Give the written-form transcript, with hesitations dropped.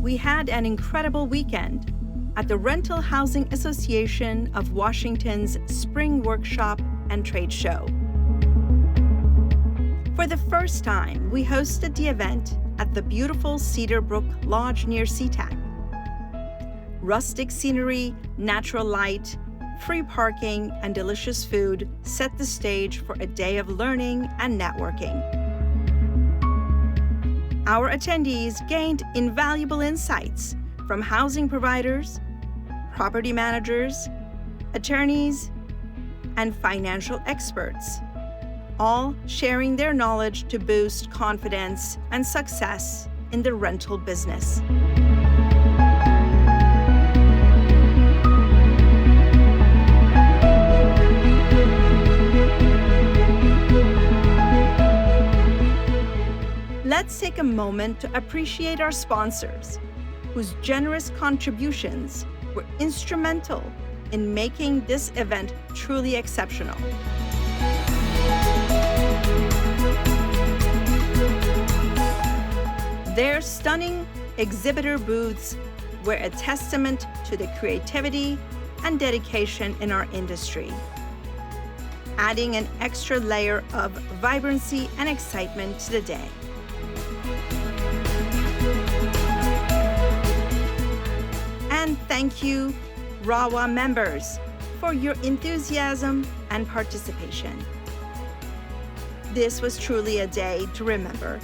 we had an incredible weekend at the Rental Housing Association of Washington's Spring Workshop and Trade Show. For the first time, we hosted the event at the beautiful Cedarbrook Lodge near SeaTac. Rustic scenery, natural light, free parking, and delicious food set the stage for a day of learning and networking. Our attendees gained invaluable insights from housing providers, property managers, attorneys, and financial experts, all sharing their knowledge to boost confidence and success in the rental business. Let's take a moment to appreciate our sponsors, whose generous contributions were instrumental in making this event truly exceptional. Their stunning exhibitor booths were a testament to the creativity and dedication in our industry, adding an extra layer of vibrancy and excitement to the day. And thank you, RHAWA members, for your enthusiasm and participation. This was truly a day to remember.